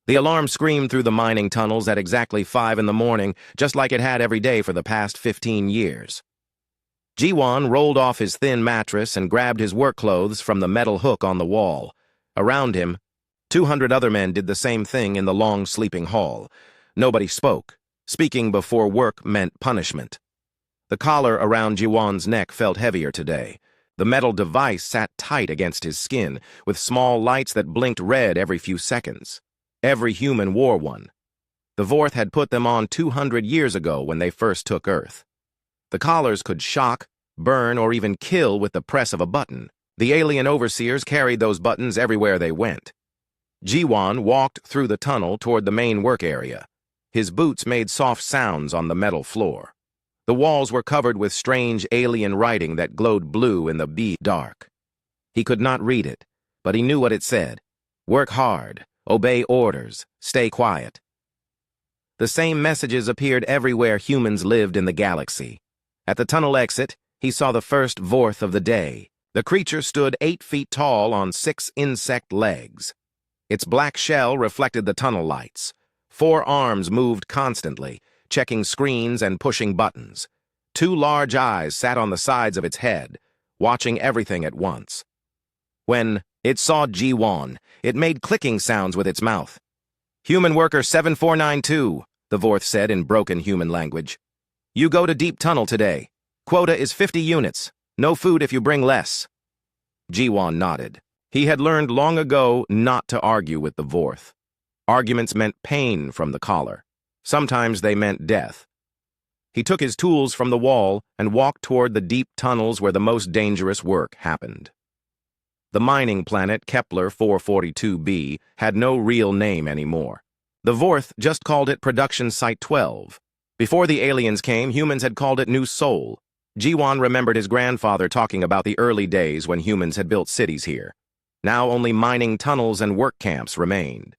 The alarm screamed through the mining tunnels at exactly 5 in the morning, just like it had every day for the past 15 years. Jiwon rolled off his thin mattress and grabbed his work clothes from the metal hook on the wall. Around him, 200 other men did the same thing in the long sleeping hall. Nobody spoke. Speaking before work meant punishment. The collar around Jiwon's neck felt heavier today. The metal device sat tight against his skin, with small lights that blinked red every few seconds. Every human wore one. The Vorth had put them on 200 years ago when they first took Earth. The collars could shock, burn, or even kill with the press of a button. The alien overseers carried those buttons everywhere they went. Jiwon walked through the tunnel toward the main work area. His boots made soft sounds on the metal floor. The walls were covered with strange alien writing that glowed blue in the dark. He could not read it, but he knew what it said. Work hard, obey orders, stay quiet. The same messages appeared everywhere humans lived in the galaxy. At the tunnel exit, he saw the first Vorth of the day. The creature stood 8 feet tall on 6 insect legs. Its black shell reflected the tunnel lights. 4 arms moved constantly, checking screens and pushing buttons. 2 large eyes sat on the sides of its head, watching everything at once. When it saw Jiwon, it made clicking sounds with its mouth. "Human worker 7492, the Vorth said in broken human language. "You go to deep tunnel today. Quota is 50 units. No food if you bring less." Jiwon nodded. He had learned long ago not to argue with the Vorth. Arguments meant pain from the collar. Sometimes they meant death. He took his tools from the wall and walked toward the deep tunnels where the most dangerous work happened. The mining planet Kepler 442b had no real name anymore. The Vorth just called it Production Site 12. Before the aliens came, humans had called it New Sol. Jiwon remembered his grandfather talking about the early days when humans had built cities here. Now only mining tunnels and work camps remained.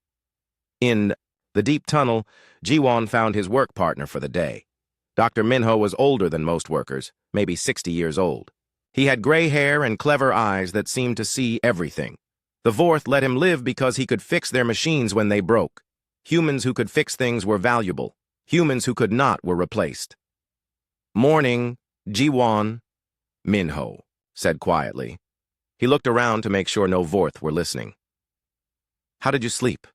In the deep tunnel, Jiwon found his work partner for the day. Dr. Minho was older than most workers, maybe 60 years old. He had gray hair and clever eyes that seemed to see everything. The Vorth let him live because he could fix their machines when they broke. Humans who could fix things were valuable. Humans who could not were replaced. "Morning, Jiwon," Minho said quietly. He looked around to make sure no Vorth were listening. "How did you sleep?"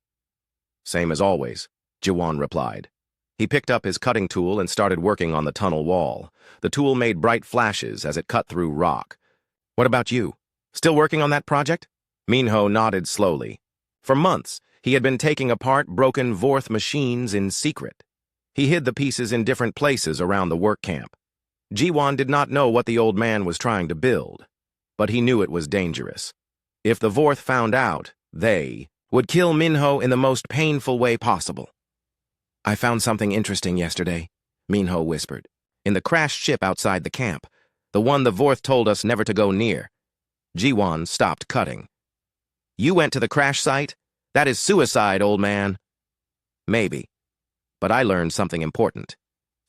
"Same as always," Jiwon replied. He picked up his cutting tool and started working on the tunnel wall. The tool made bright flashes as it cut through rock. "What about you? Still working on that project?" Minho nodded slowly. For months, he had been taking apart broken Vorth machines in secret. He hid the pieces in different places around the work camp. Jiwon did not know what the old man was trying to build, but he knew it was dangerous. If the Vorth found out, they would kill Minho in the most painful way possible. "I found something interesting yesterday," Minho whispered. "In the crashed ship outside the camp, the one the Vorth told us never to go near." Jiwon stopped cutting. "You went to the crash site? That is suicide, old man." "Maybe. But I learned something important.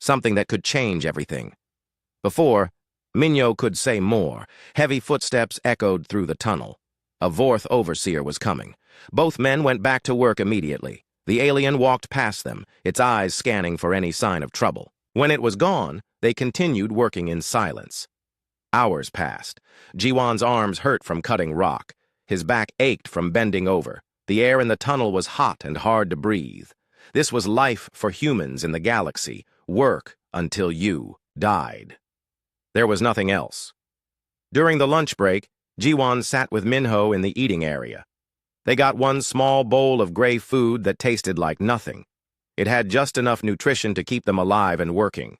Something that could change everything." Before, Minho could say more. Heavy footsteps echoed through the tunnel. A Vorth overseer was coming. Both men went back to work immediately. The alien walked past them, its eyes scanning for any sign of trouble. When it was gone, they continued working in silence. Hours passed. Jiwon's arms hurt from cutting rock. His back ached from bending over. The air in the tunnel was hot and hard to breathe. This was life for humans in the galaxy. Work until you died. There was nothing else. During the lunch break, Jiwon sat with Minho in the eating area. They got one small bowl of gray food that tasted like nothing. It had just enough nutrition to keep them alive and working.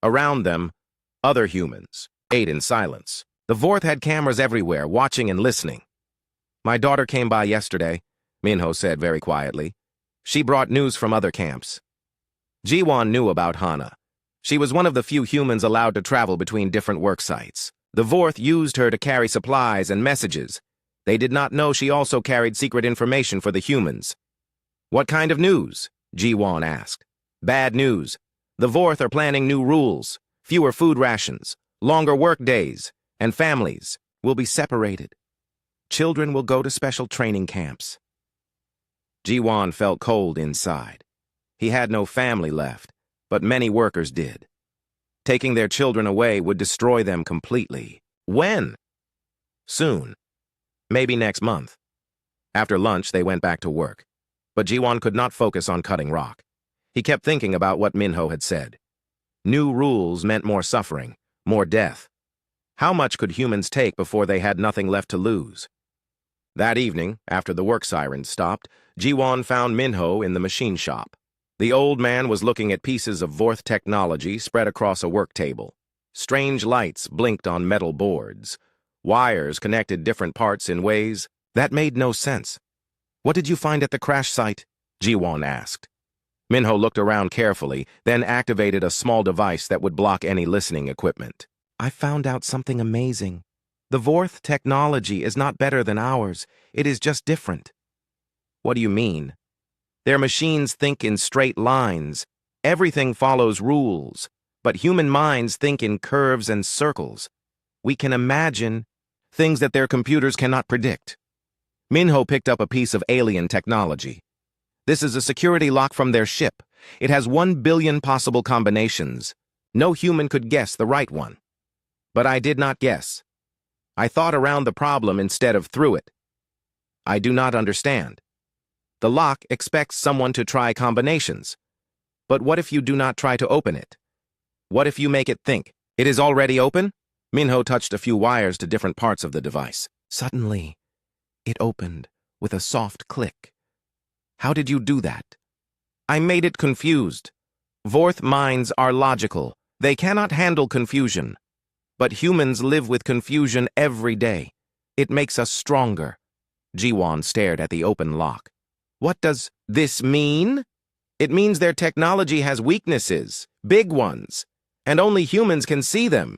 Around them, other humans ate in silence. The Vorth had cameras everywhere, watching and listening. "My daughter came by yesterday," Minho said very quietly. "She brought news from other camps." Jiwon knew about Hana. She was one of the few humans allowed to travel between different work sites. The Vorth used her to carry supplies and messages. They did not know she also carried secret information for the humans. "What kind of news?" Jiwon asked. "Bad news. The Vorth are planning new rules, fewer food rations, longer work days, and families will be separated. Children will go to special training camps." Ji-won felt cold inside. He had no family left, but many workers did. Taking their children away would destroy them completely. When? Soon. Maybe next month. After lunch, they went back to work. But Ji-won could not focus on cutting rock. He kept thinking about what Minho had said. New rules meant more suffering, more death. How much could humans take before they had nothing left to lose? That evening, after the work sirens stopped, Ji-won found Minho in the machine shop. The old man was looking at pieces of Vorth technology spread across a work table. Strange lights blinked on metal boards. Wires connected different parts in ways that made no sense. "What did you find at the crash site?" Ji-won asked. Minho looked around carefully, then activated a small device that would block any listening equipment. "I found out something amazing. The Vorth technology is not better than ours. It is just different." "What do you mean?" "Their machines think in straight lines. Everything follows rules. But human minds think in curves and circles. We can imagine things that their computers cannot predict." Minho picked up a piece of alien technology. "This is a security lock from their ship. It has 1 billion possible combinations. No human could guess the right one." "But I did not guess. I thought around the problem instead of through it." "I do not understand." "The lock expects someone to try combinations. But what if you do not try to open it? What if you make it think? It is already open?" Minho touched a few wires to different parts of the device. Suddenly, it opened with a soft click. "How did you do that?" "I made it confused. Vorth minds are logical. They cannot handle confusion. But humans live with confusion every day. It makes us stronger." Ji-won stared at the open lock. "What does this mean?" "It means their technology has weaknesses, big ones, and only humans can see them."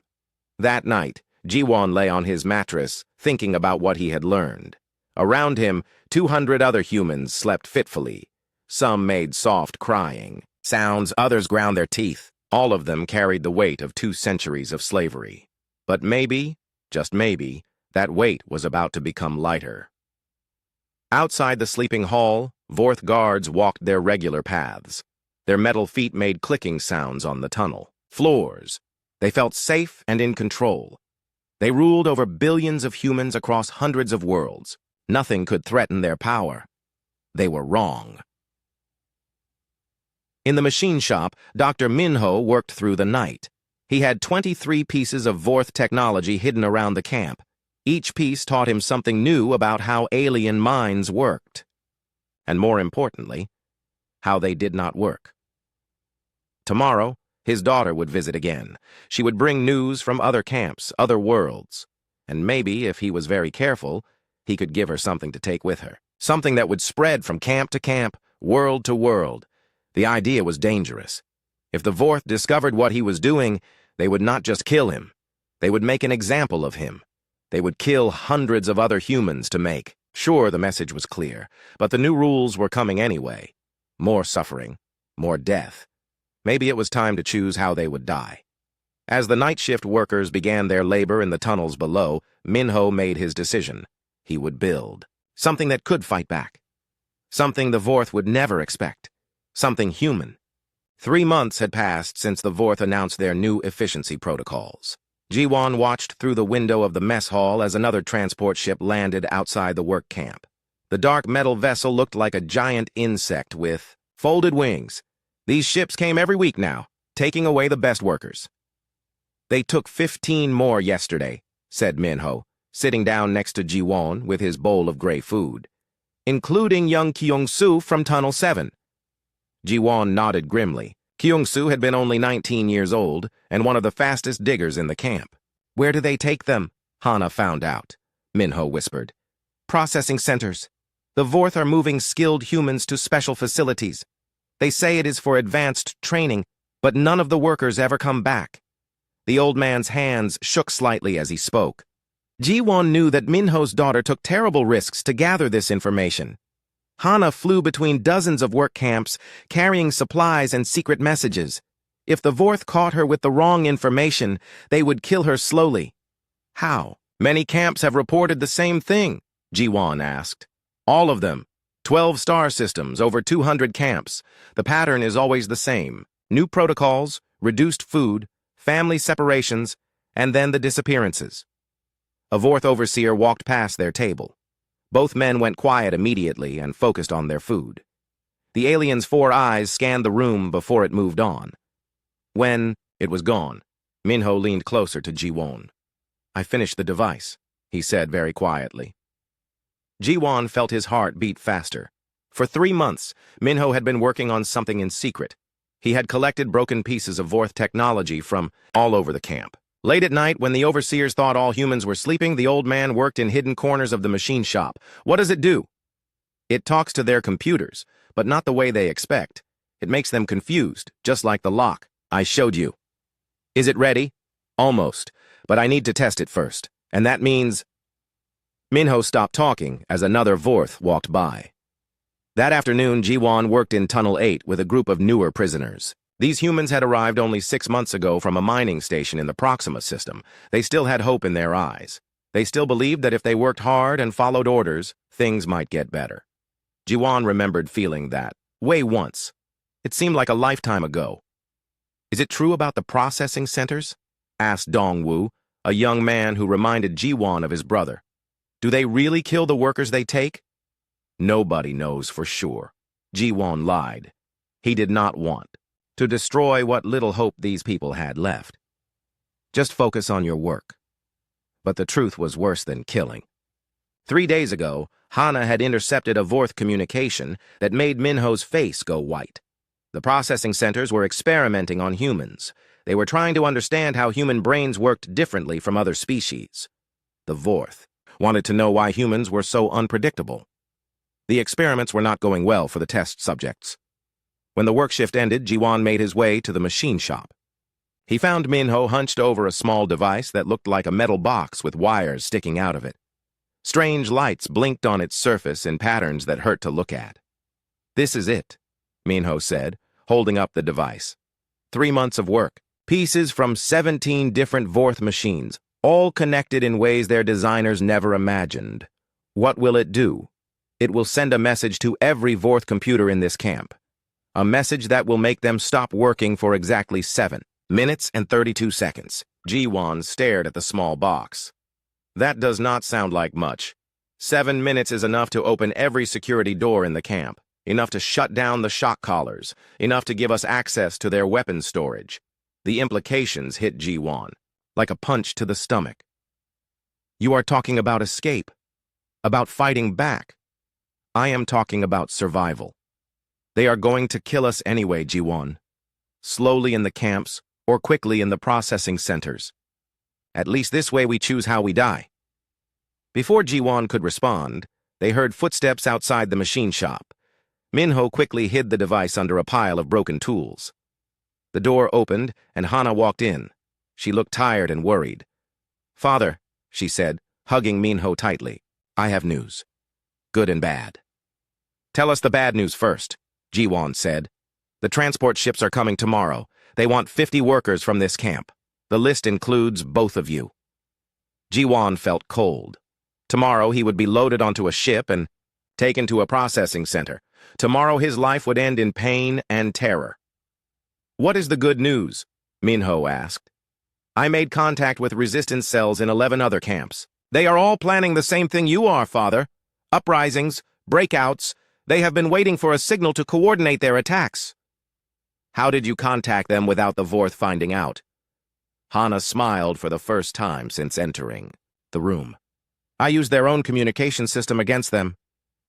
That night, Ji-won lay on his mattress, thinking about what he had learned. Around him, 200 other humans slept fitfully. Some made soft crying sounds, others ground their teeth. All of them carried the weight of 2 centuries of slavery. But maybe, just maybe, that weight was about to become lighter. Outside the sleeping hall, Vorth guards walked their regular paths. Their metal feet made clicking sounds on the tunnel floors. They felt safe and in control. They ruled over billions of humans across hundreds of worlds. Nothing could threaten their power. They were wrong. In the machine shop, Dr. Minho worked through the night. He had 23 pieces of Vorth technology hidden around the camp. Each piece taught him something new about how alien minds worked. And more importantly, how they did not work. Tomorrow, his daughter would visit again. She would bring news from other camps, other worlds. And maybe, if he was very careful, he could give her something to take with her. Something that would spread from camp to camp, world to world. The idea was dangerous. If the Vorth discovered what he was doing, they would not just kill him. They would make an example of him. They would kill hundreds of other humans to make. Sure, the message was clear, but the new rules were coming anyway. More suffering, more death. Maybe it was time to choose how they would die. As the night shift workers began their labor in the tunnels below, Minho made his decision. He would build something that could fight back. Something the Vorth would never expect. Something human. 3 months had passed since the Vorth announced their new efficiency protocols. Ji-won watched through the window of the mess hall as another transport ship landed outside the work camp. The dark metal vessel looked like a giant insect with folded wings. These ships came every week now, taking away the best workers. "They took 15 more yesterday," said Minho, sitting down next to Ji-won with his bowl of gray food, "including young Kyung-soo from Tunnel 7. Ji-won nodded grimly. Kyung-soo had been only 19 years old and one of the fastest diggers in the camp. "Where do they take them?" Hana found out. Minho whispered. "Processing centers. The Vorth are moving skilled humans to special facilities. They say it is for advanced training, but none of the workers ever come back." The old man's hands shook slightly as he spoke. Ji-won knew that Minho's daughter took terrible risks to gather this information. Hana flew between dozens of work camps, carrying supplies and secret messages. If the Vorth caught her with the wrong information, they would kill her slowly. "How? Many camps have reported the same thing," Ji-won asked. "All of them. 12 star systems, over 200 camps. The pattern is always the same. New protocols, reduced food, family separations, and then the disappearances. A Vorth overseer walked past their table. Both men went quiet immediately and focused on their food. The alien's 4 eyes scanned the room before it moved on. When it was gone, Minho leaned closer to Ji-won. "I finished the device," he said very quietly. Ji-won felt his heart beat faster. For 3 months, Minho had been working on something in secret. He had collected broken pieces of Vorth technology from all over the camp. Late at night, when the overseers thought all humans were sleeping, the old man worked in hidden corners of the machine shop. What does it do? It talks to their computers, but not the way they expect. It makes them confused, just like the lock I showed you. Is it ready? Almost, but I need to test it first. And that means... Minho stopped talking as another Vorth walked by. That afternoon, Ji-won worked in Tunnel 8 with a group of newer prisoners. These humans had arrived only 6 months ago from a mining station in the Proxima system. They still had hope in their eyes. They still believed that if they worked hard and followed orders, things might get better. Ji-won remembered feeling that way once. It seemed like a lifetime ago. "Is it true about the processing centers?" asked Dong-woo, a young man who reminded Ji-won of his brother. "Do they really kill the workers they take?" "Nobody knows for sure." Ji-won lied. He did not want to destroy what little hope these people had left. Just focus on your work. But the truth was worse than killing. 3 days ago, Hana had intercepted a Vorth communication that made Minho's face go white. The processing centers were experimenting on humans. They were trying to understand how human brains worked differently from other species. The Vorth wanted to know why humans were so unpredictable. The experiments were not going well for the test subjects. When the work shift ended, Ji-won made his way to the machine shop. He found Minho hunched over a small device that looked like a metal box with wires sticking out of it. Strange lights blinked on its surface in patterns that hurt to look at. "This is it," Minho said, holding up the device. 3 months of work, pieces from 17 different Vorth machines, all connected in ways their designers never imagined. What will it do? It will send a message to every Vorth computer in this camp. A message that will make them stop working for exactly 7 minutes and 32 seconds. Ji-won stared at the small box. That does not sound like much. 7 minutes is enough to open every security door in the camp, enough to shut down the shock collars, enough to give us access to their weapons storage. The implications hit Ji-won like a punch to the stomach. "You are talking about escape, about fighting back. I am talking about survival. They are going to kill us anyway, Ji-won. Slowly in the camps, or quickly in the processing centers. At least this way we choose how we die." Before Ji-won could respond, they heard footsteps outside the machine shop. Minho quickly hid the device under a pile of broken tools. The door opened, and Hana walked in. She looked tired and worried. "Father," she said, hugging Minho tightly, "I have news. Good and bad." "Tell us the bad news first," Ji-won said. "The transport ships are coming tomorrow. They want 50 workers from this camp. The list includes both of you." Ji-won felt cold. Tomorrow he would be loaded onto a ship and taken to a processing center. Tomorrow his life would end in pain and terror. "What is the good news?" Minho asked. "I made contact with resistance cells in 11 other camps. They are all planning the same thing you are, Father. Uprisings, breakouts. They have been waiting for a signal to coordinate their attacks." "How did you contact them without the Vorth finding out?" Hana smiled for the first time since entering the room. "I used their own communication system against them.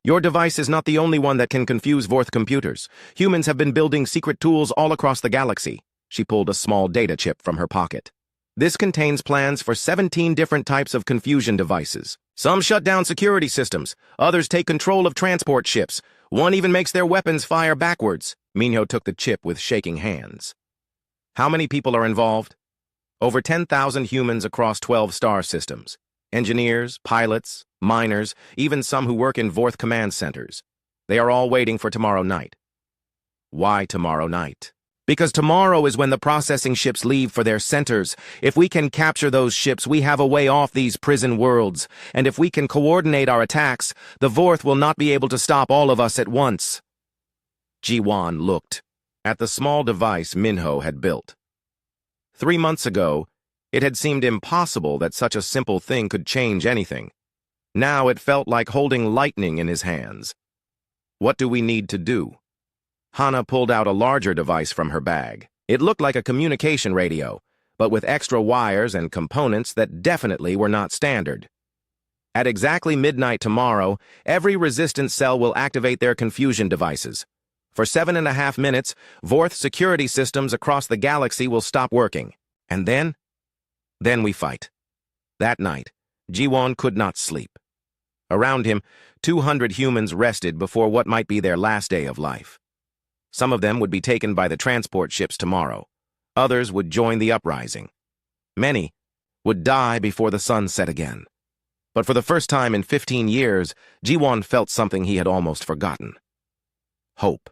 Your device is not the only one that can confuse Vorth computers. Humans have been building secret tools all across the galaxy." She pulled a small data chip from her pocket. "This contains plans for 17 different types of confusion devices. Some shut down security systems. Others take control of transport ships. One even makes their weapons fire backwards." Minho took the chip with shaking hands. "How many people are involved?" "Over 10,000 humans across 12 star systems. Engineers, pilots, miners, even some who work in Vorth command centers. They are all waiting for tomorrow night." "Why tomorrow night?" Because tomorrow is when the processing ships leave for their centers. If we can capture those ships, we have a way off these prison worlds. And if we can coordinate our attacks, the Vorth will not be able to stop all of us at once. Ji-Wan looked at the small device Minho had built. 3 months ago, it had seemed impossible that such a simple thing could change anything. Now it felt like holding lightning in his hands. What do we need to do? Hana pulled out a larger device from her bag. It looked like a communication radio, but with extra wires and components that definitely were not standard. At exactly midnight tomorrow, every resistance cell will activate their confusion devices. For 7.5 minutes, Vorth security systems across the galaxy will stop working. And then we fight. That night, Ji-Wan could not sleep. Around him, 200 humans rested before what might be their last day of life. Some of them would be taken by the transport ships tomorrow. Others would join the uprising. Many would die before the sun set again. But for the first time in 15 years, Ji-Wan felt something he had almost forgotten. Hope.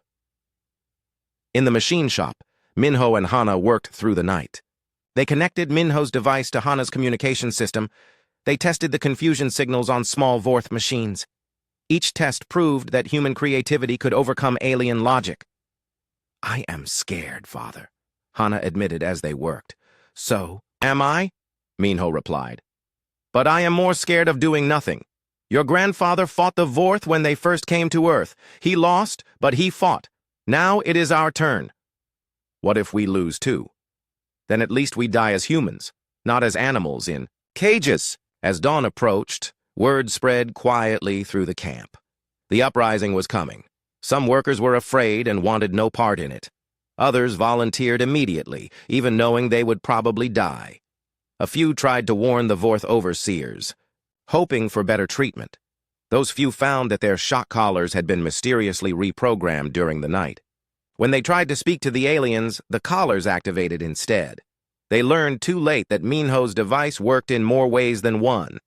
In the machine shop, Minho and Hana worked through the night. They connected Minho's device to Hana's communication system. They tested the confusion signals on small Vorth machines. Each test proved that human creativity could overcome alien logic. "I am scared, Father," Hana admitted as they worked. "So am I?" Minho replied. "But I am more scared of doing nothing. Your grandfather fought the Vorth when they first came to Earth. He lost, but he fought. Now it is our turn." "What if we lose too?" "Then at least we die as humans, not as animals in cages." As dawn approached, word spread quietly through the camp. The uprising was coming. Some workers were afraid and wanted no part in it. Others volunteered immediately, even knowing they would probably die. A few tried to warn the Vorth overseers, hoping for better treatment. Those few found that their shock collars had been mysteriously reprogrammed during the night. When they tried to speak to the aliens, the collars activated instead. They learned too late that Minho's device worked in more ways than one.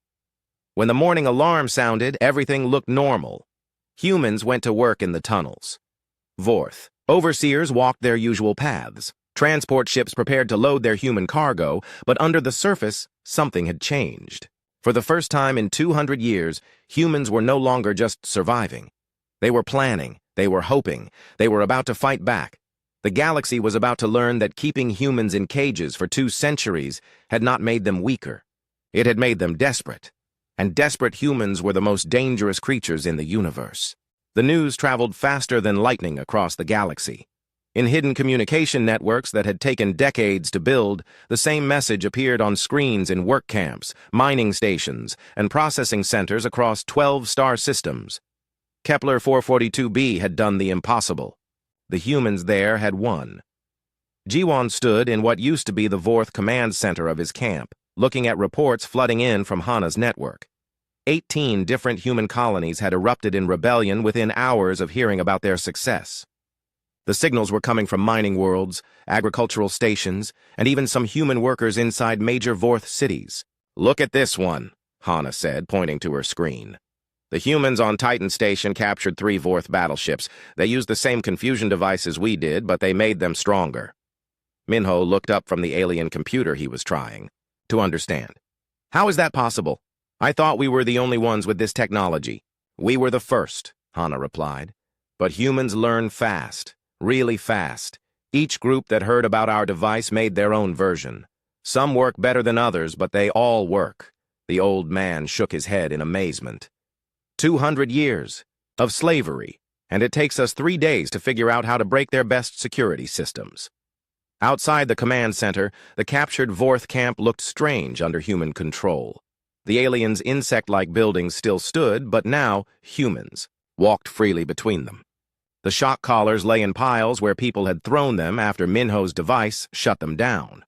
When the morning alarm sounded, everything looked normal. Humans went to work in the tunnels. Vorth overseers walked their usual paths. Transport ships prepared to load their human cargo, but under the surface, something had changed. For the first time in 200 years, humans were no longer just surviving. They were planning, they were hoping, they were about to fight back. The galaxy was about to learn that keeping humans in cages for 2 centuries had not made them weaker. It had made them desperate. And desperate humans were the most dangerous creatures in the universe. The news traveled faster than lightning across the galaxy. In hidden communication networks that had taken decades to build, the same message appeared on screens in work camps, mining stations, and processing centers across 12 star systems. Kepler 442b had done the impossible. The humans there had won. Ji-Wan stood in what used to be the Vorth command center of his camp, looking at reports flooding in from Hana's network. 18 different human colonies had erupted in rebellion within hours of hearing about their success. The signals were coming from mining worlds, agricultural stations, and even some human workers inside major Vorth cities. "Look at this one," Hana said, pointing to her screen. "The humans on Titan Station captured 3 Vorth battleships. They used the same confusion devices we did, but they made them stronger." Minho looked up from the alien computer he was trying to understand. "How is that possible? I thought we were the only ones with this technology." "We were the first," Hana replied. "But humans learn fast, really fast. Each group that heard about our device made their own version. Some work better than others, but they all work." The old man shook his head in amazement. 200 years of slavery, and it takes us 3 days to figure out how to break their best security systems. Outside the command center, the captured Vorth camp looked strange under human control. The aliens' insect-like buildings still stood, but now humans walked freely between them. The shock collars lay in piles where people had thrown them after Minho's device shut them down.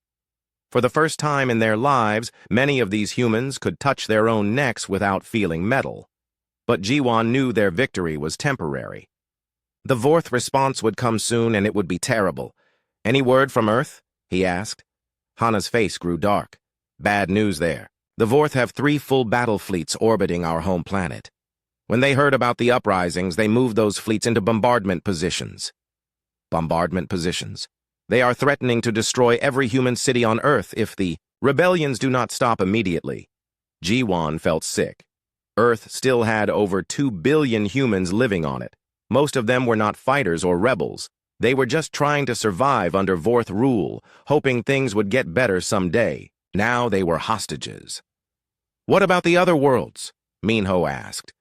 For the first time in their lives, many of these humans could touch their own necks without feeling metal. But Ji-Wan knew their victory was temporary. The Vorth response would come soon, and it would be terrible. "Any word from Earth?" he asked. Hana's face grew dark. "Bad news there. The Vorth have 3 full battle fleets orbiting our home planet. When they heard about the uprisings, they moved those fleets into bombardment positions." "Bombardment positions?" They are threatening to destroy every human city on Earth if the rebellions do not stop immediately. Ji-won felt sick. Earth still had over 2 billion humans living on it. Most of them were not fighters or rebels. They were just trying to survive under Vorth rule, hoping things would get better someday. Now they were hostages. "What about the other worlds?" Minho asked.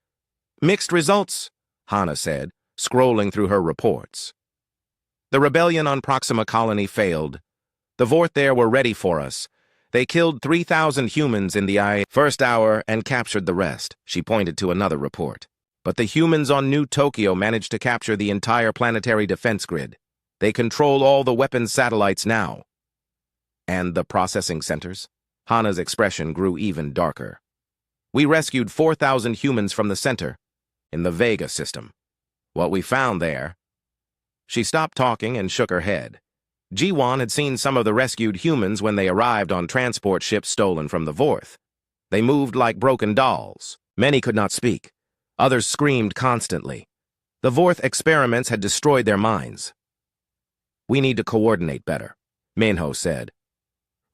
"Mixed results," Hana said, scrolling through her reports. "The rebellion on Proxima Colony failed. The Vorth there were ready for us. They killed 3,000 humans in the first hour and captured the rest," she pointed to another report. "But the humans on New Tokyo managed to capture the entire planetary defense grid. They control all the weapons satellites now." "And the processing centers?" Hana's expression grew even darker. "We rescued 4,000 humans from the center, in the Vega system. What we found there..." She stopped talking and shook her head. Ji-won had seen some of the rescued humans when they arrived on transport ships stolen from the Vorth. They moved like broken dolls. Many could not speak. Others screamed constantly. The Vorth experiments had destroyed their minds. "We need to coordinate better," Minho said.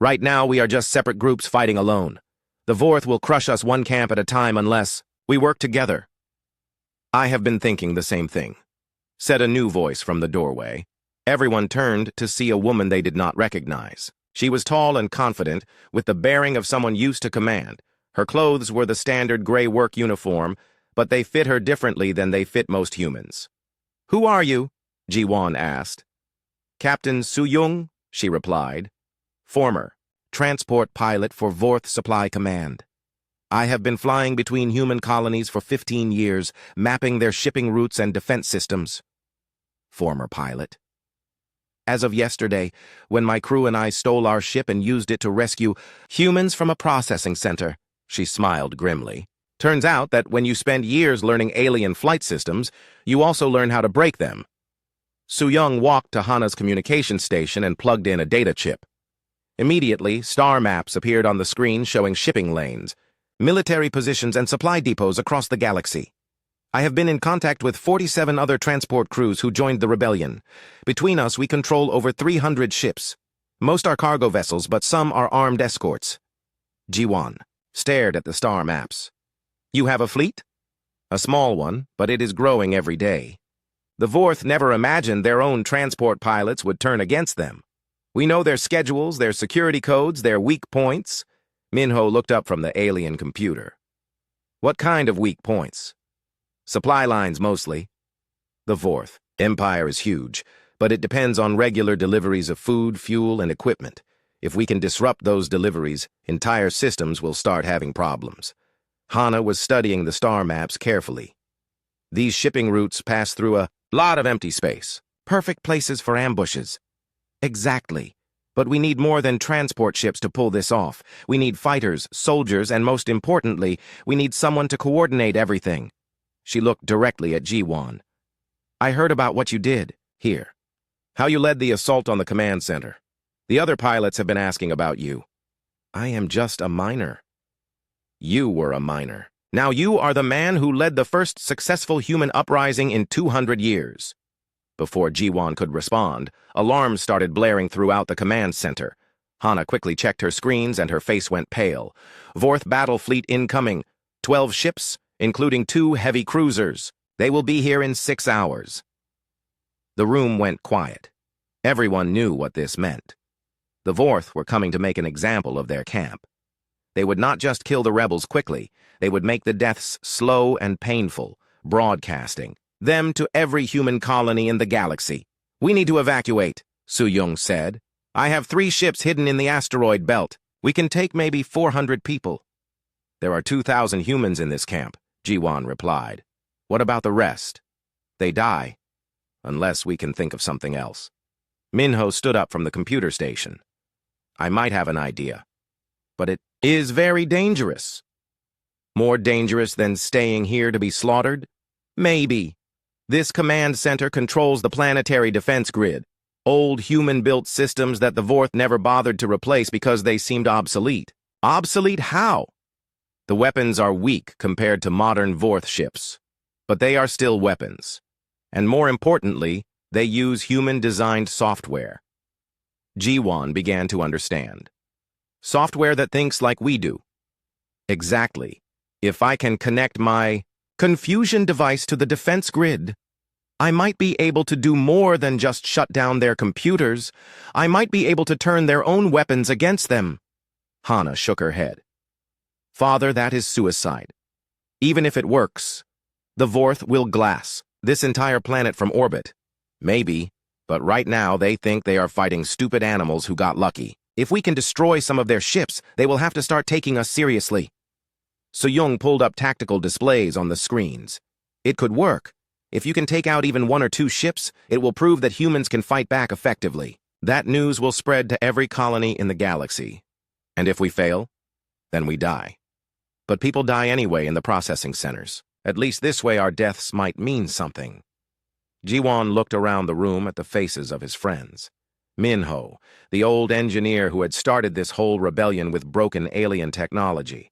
"Right now we are just separate groups fighting alone. The Vorth will crush us one camp at a time unless we work together." "I have been thinking the same thing," said a new voice from the doorway. Everyone turned to see a woman they did not recognize. She was tall and confident, with the bearing of someone used to command. Her clothes were the standard gray work uniform, but they fit her differently than they fit most humans. "Who are you?" Ji-won asked. "Captain Su-young," she replied. "Former transport pilot for Vorth Supply Command. I have been flying between human colonies for 15 years, mapping their shipping routes and defense systems." "Former pilot." "As of yesterday, when my crew and I stole our ship and used it to rescue humans from a processing center," she smiled grimly. "Turns out that when you spend years learning alien flight systems, you also learn how to break them." Su-young walked to Hana's communication station and plugged in a data chip. Immediately, star maps appeared on the screen showing shipping lanes, military positions, and supply depots across the galaxy. "I have been in contact with 47 other transport crews who joined the rebellion. Between us, we control over 300 ships. Most are cargo vessels, but some are armed escorts." Ji-won stared at the star maps. "You have a fleet?" "A small one, but it is growing every day. The Vorth never imagined their own transport pilots would turn against them. We know their schedules, their security codes, their weak points." Minho looked up from the alien computer. "What kind of weak points?" "Supply lines, mostly. The Vorth Empire is huge, but it depends on regular deliveries of food, fuel, and equipment. If we can disrupt those deliveries, entire systems will start having problems." Hana was studying the star maps carefully. "These shipping routes pass through a lot of empty space. Perfect places for ambushes." "Exactly. But we need more than transport ships to pull this off. We need fighters, soldiers, and most importantly, we need someone to coordinate everything." She looked directly at Ji-won. "I heard about what you did here. How you led the assault on the command center. The other pilots have been asking about you." "I am just a miner." "You were a miner. Now you are the man who led the first successful human uprising in 200 years. Before Ji-won could respond, alarms started blaring throughout the command center. Hana quickly checked her screens and her face went pale. "Vorth battle fleet incoming. 12 ships, including 2 heavy cruisers. They will be here in 6 hours. The room went quiet. Everyone knew what this meant. The Vorth were coming to make an example of their camp. They would not just kill the rebels quickly, they would make the deaths slow and painful, broadcasting them to every human colony in the galaxy. "We need to evacuate," Su-young said. "I have 3 ships hidden in the asteroid belt. We can take maybe 400 people." "There are 2,000 humans in this camp," Ji-won replied. "What about the rest?" "They die, unless we can think of something else." Minho stood up from the computer station. "I might have an idea, but it is very dangerous." "More dangerous than staying here to be slaughtered?" "Maybe. This command center controls the planetary defense grid, old human-built systems that the Vorth never bothered to replace because they seemed obsolete." "Obsolete how?" "The weapons are weak compared to modern Vorth ships, but they are still weapons. And more importantly, they use human-designed software. Ji-won began to understand. Software that thinks like we do. Exactly. If I can connect my confusion device to the defense grid, I might be able to do more than just shut down their computers. I might be able to turn their own weapons against them. Hana shook her head. Father, that is suicide. Even if it works, the Vorth will glass this entire planet from orbit. Maybe, but right now they think they are fighting stupid animals who got lucky. If we can destroy some of their ships, they will have to start taking us seriously. So-young pulled up tactical displays on the screens. It could work. If you can take out even 1 or 2 ships, it will prove that humans can fight back effectively. That news will spread to every colony in the galaxy. And if we fail, then we die. But people die anyway in the processing centers. At least this way our deaths might mean something. Ji-won looked around the room at the faces of his friends. Minho, the old engineer who had started this whole rebellion with broken alien technology.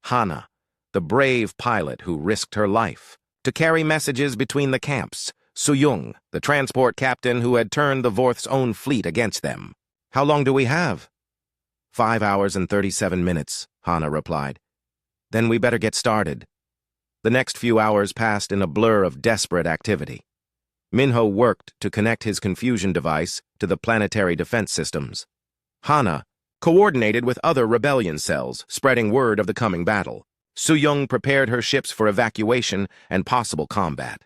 Hana, the brave pilot who risked her life to carry messages between the camps. So-young, the transport captain who had turned the Vorth's own fleet against them. How long do we have? 5 hours and 37 minutes, Hana replied. Then we better get started. The next few hours passed in a blur of desperate activity. Minho worked to connect his confusion device to the planetary defense systems. Hana coordinated with other rebellion cells, spreading word of the coming battle. So-young prepared her ships for evacuation and possible combat.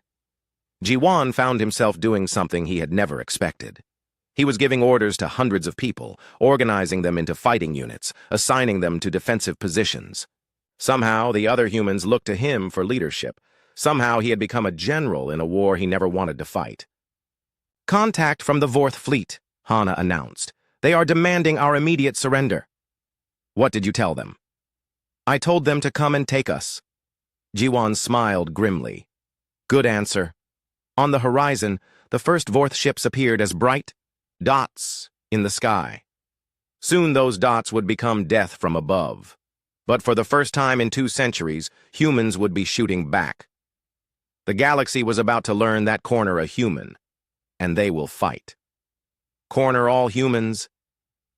Ji-won found himself doing something he had never expected. He was giving orders to hundreds of people, organizing them into fighting units, assigning them to defensive positions. Somehow, the other humans looked to him for leadership. Somehow, he had become a general in a war he never wanted to fight. Contact from the Vorth fleet, Hana announced. They are demanding our immediate surrender. What did you tell them? I told them to come and take us. Ji-won smiled grimly. Good answer. On the horizon, the first Vorth ships appeared as bright dots in the sky. Soon those dots would become death from above. But for the first time in 2 centuries, humans would be shooting back. The galaxy was about to learn that corner a human, and they will fight. Corner all humans,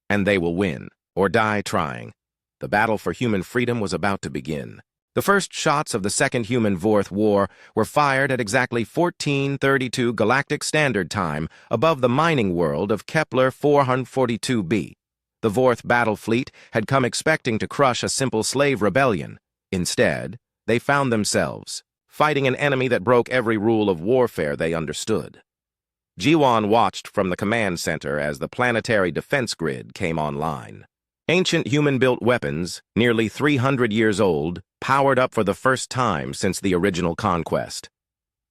and they will win, or die trying. The battle for human freedom was about to begin. The first shots of the Second Human-Vorth War were fired at exactly 14:32 Galactic Standard Time above the mining world of Kepler 442b. The Vorth battle fleet had come expecting to crush a simple slave rebellion. Instead, they found themselves fighting an enemy that broke every rule of warfare they understood. Ji-won watched from the command center as the planetary defense grid came online. Ancient human-built weapons, nearly 300 years old, powered up for the first time since the original conquest.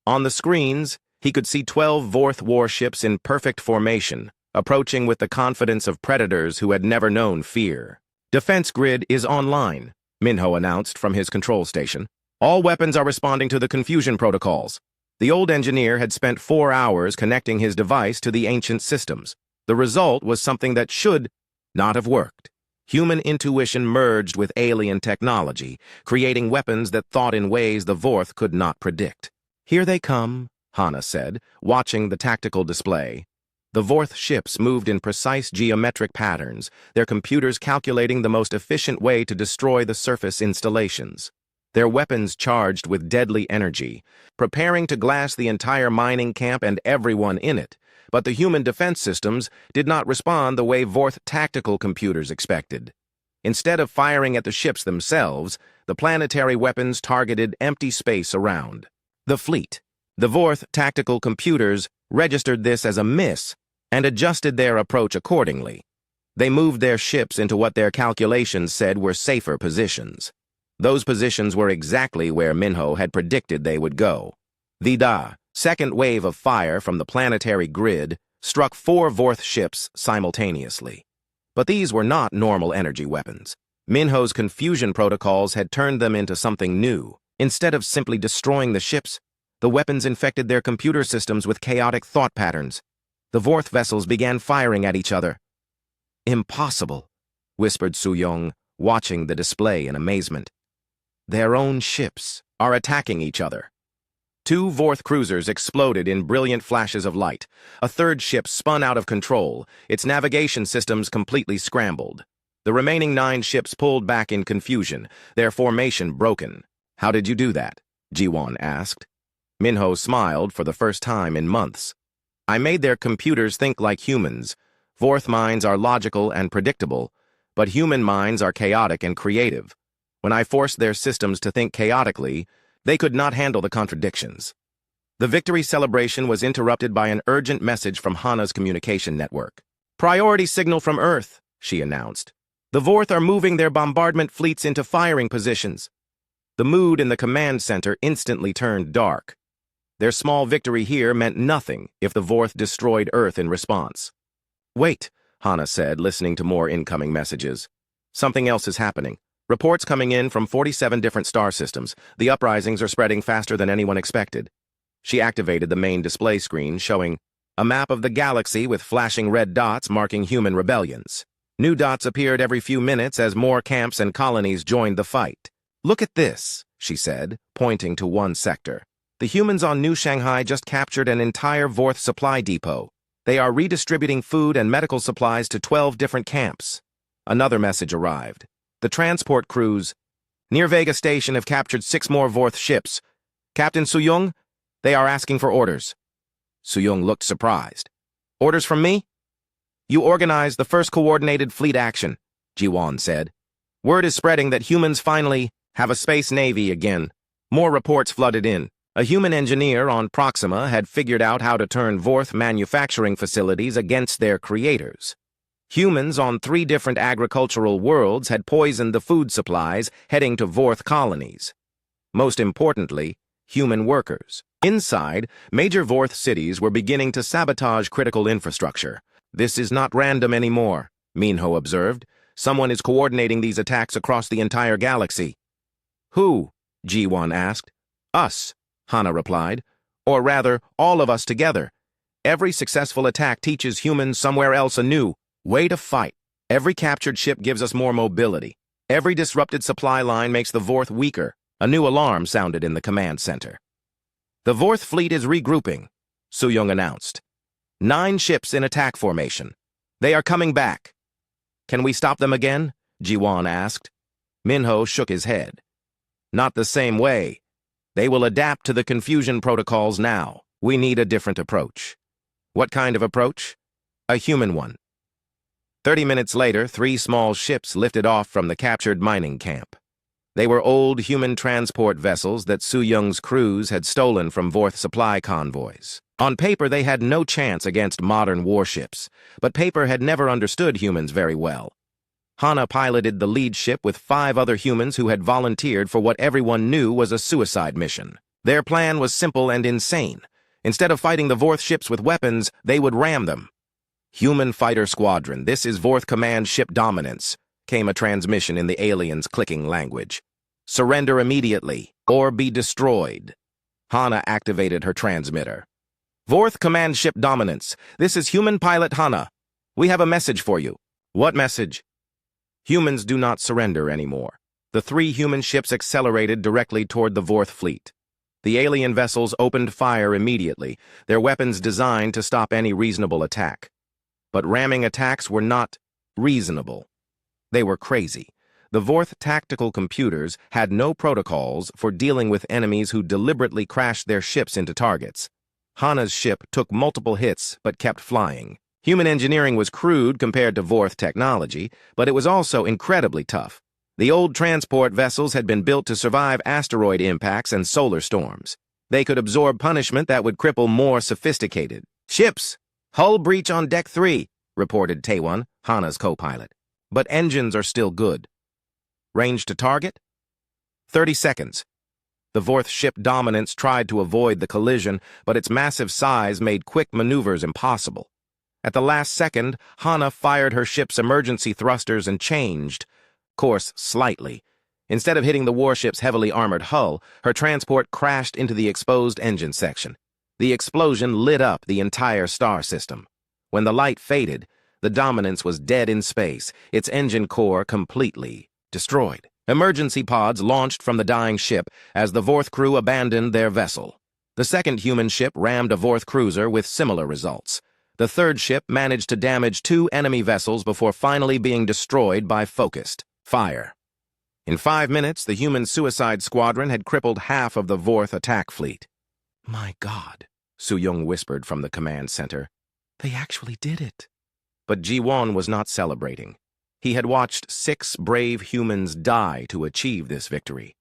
On the screens, he could see 12 Vorth warships in perfect formation, approaching with the confidence of predators who had never known fear. Defense grid is online, Minho announced from his control station. All weapons are responding to the confusion protocols. The old engineer had spent 4 hours connecting his device to the ancient systems. The result was something that should not have worked. Human intuition merged with alien technology, creating weapons that thought in ways the Vorth could not predict. Here they come, Hana said, watching the tactical display. The Vorth ships moved in precise geometric patterns, their computers calculating the most efficient way to destroy the surface installations. Their weapons charged with deadly energy, preparing to glass the entire mining camp and everyone in it. But the human defense systems did not respond the way Vorth tactical computers expected. Instead of firing at the ships themselves, the planetary weapons targeted empty space around. The fleet. The Vorth tactical computers registered this as a miss and adjusted their approach accordingly. They moved their ships into what their calculations said were safer positions. Those positions were exactly where Minho had predicted they would go. The second wave of fire from the planetary grid struck 4 Vorth ships simultaneously. But these were not normal energy weapons. Minho's confusion protocols had turned them into something new. Instead of simply destroying the ships, the weapons infected their computer systems with chaotic thought patterns. The Vorth vessels began firing at each other. Impossible, whispered So-young, watching the display in amazement. Their own ships are attacking each other. Two Vorth cruisers exploded in brilliant flashes of light. A third ship spun out of control, its navigation systems completely scrambled. The remaining 9 ships pulled back in confusion, their formation broken. "How did you do that?" Ji-won asked. Minho smiled for the first time in months. "I made their computers think like humans. Vorth minds are logical and predictable, but human minds are chaotic and creative. When I forced their systems to think chaotically, they could not handle the contradictions." The victory celebration was interrupted by an urgent message from Hana's communication network. "Priority signal from Earth," she announced. "The Vorth are moving their bombardment fleets into firing positions." The mood in the command center instantly turned dark. Their small victory here meant nothing if the Vorth destroyed Earth in response. "Wait," Hana said, listening to more incoming messages. "Something else is happening. Reports coming in from 47 different star systems. The uprisings are spreading faster than anyone expected." She activated the main display screen, showing a map of the galaxy with flashing red dots marking human rebellions. New dots appeared every few minutes as more camps and colonies joined the fight. "Look at this," she said, pointing to one sector. "The humans on New Shanghai just captured an entire Vorth supply depot. They are redistributing food and medical supplies to 12 different camps." Another message arrived. "The transport crews near Vega Station have captured 6 more Vorth ships. Captain Suyong, they are asking for orders." Suyong looked surprised. "Orders from me?" "You organized the first coordinated fleet action," Ji-won said. "Word is spreading that humans finally have a space navy again." More reports flooded in. A human engineer on Proxima had figured out how to turn Vorth manufacturing facilities against their creators. Humans on 3 different agricultural worlds had poisoned the food supplies heading to Vorth colonies. Most importantly, human workers. Inside, major Vorth cities were beginning to sabotage critical infrastructure. "This is not random anymore," Minho observed. "Someone is coordinating these attacks across the entire galaxy." "Who?" Ji-won asked. "Us," Hana replied. "Or rather, all of us together. Every successful attack teaches humans somewhere else a new way to fight. Every captured ship gives us more mobility. Every disrupted supply line makes the Vorth weaker." A new alarm sounded in the command center. "The Vorth fleet is regrouping," Suyong announced. 9 ships in attack formation. They are coming back." "Can we stop them again?" Ji-won asked. Minho shook his head. "Not the same way. They will adapt to the confusion protocols now. We need a different approach." "What kind of approach?" "A human one." 30 minutes later, 3 small ships lifted off from the captured mining camp. They were old human transport vessels that Suyong's crews had stolen from Vorth supply convoys. On paper, they had no chance against modern warships, but paper had never understood humans very well. Hana piloted the lead ship with 5 other humans who had volunteered for what everyone knew was a suicide mission. Their plan was simple and insane. Instead of fighting the Vorth ships with weapons, they would ram them. "Human Fighter Squadron, this is Vorth Command Ship Dominance," came a transmission in the aliens' clicking language. "Surrender immediately, or be destroyed." Hana activated her transmitter. "Vorth Command Ship Dominance, this is Human Pilot Hana. We have a message for you." "What message?" "Humans do not surrender anymore." The 3 human ships accelerated directly toward the Vorth fleet. The alien vessels opened fire immediately, their weapons designed to stop any reasonable attack. But ramming attacks were not reasonable. They were crazy. The Vorth tactical computers had no protocols for dealing with enemies who deliberately crashed their ships into targets. Hana's ship took multiple hits but kept flying. Human engineering was crude compared to Vorth technology, but it was also incredibly tough. The old transport vessels had been built to survive asteroid impacts and solar storms. They could absorb punishment that would cripple more sophisticated ships. "Hull breach on Deck 3, reported Taewon, Hana's co-pilot. "But engines are still good." "Range to target?" 30 seconds. The Vorth ship Dominance tried to avoid the collision, but its massive size made quick maneuvers impossible. At the last second, Hana fired her ship's emergency thrusters and changed course slightly. Instead of hitting the warship's heavily armored hull, her transport crashed into the exposed engine section. The explosion lit up the entire star system. When the light faded, the Dominance was dead in space, its engine core completely destroyed. Emergency pods launched from the dying ship as the Vorth crew abandoned their vessel. The second human ship rammed a Vorth cruiser with similar results. The third ship managed to damage 2 enemy vessels before finally being destroyed by focused fire. In 5 minutes, the human suicide squadron had crippled half of the Vorth attack fleet. "My God," Su-Yung whispered from the command center. "They actually did it." But Ji-won was not celebrating. He had watched 6 brave humans die to achieve this victory.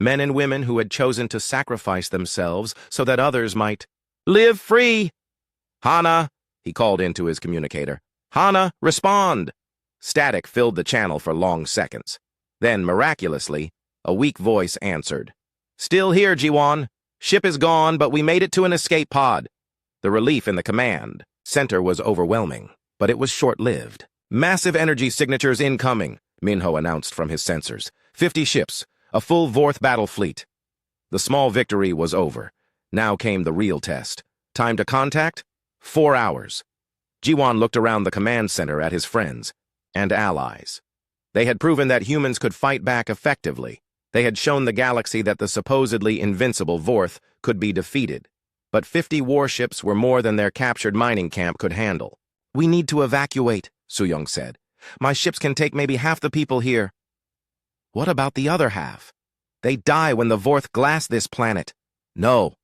Men and women who had chosen to sacrifice themselves so that others might live free. "Hana," he called into his communicator. "Hana, respond!" Static filled the channel for long seconds. Then, miraculously, a weak voice answered. "Still here, Ji-won. Ship is gone, but we made it to an escape pod." The relief in the command center was overwhelming, but it was short-lived. "Massive energy signatures incoming," Minho announced from his sensors. 50 ships, a full Vorth battle fleet. The small victory was over. Now came the real test. Time to contact? 4 hours. Ji-won looked around the command center at his friends and allies. They had proven that humans could fight back effectively. They had shown the galaxy that the supposedly invincible Vorth could be defeated. But 50 warships were more than their captured mining camp could handle. "We need to evacuate," Su-Yung said. "My ships can take maybe half the people here." "What about the other half? They die when the Vorth glass this planet." "No."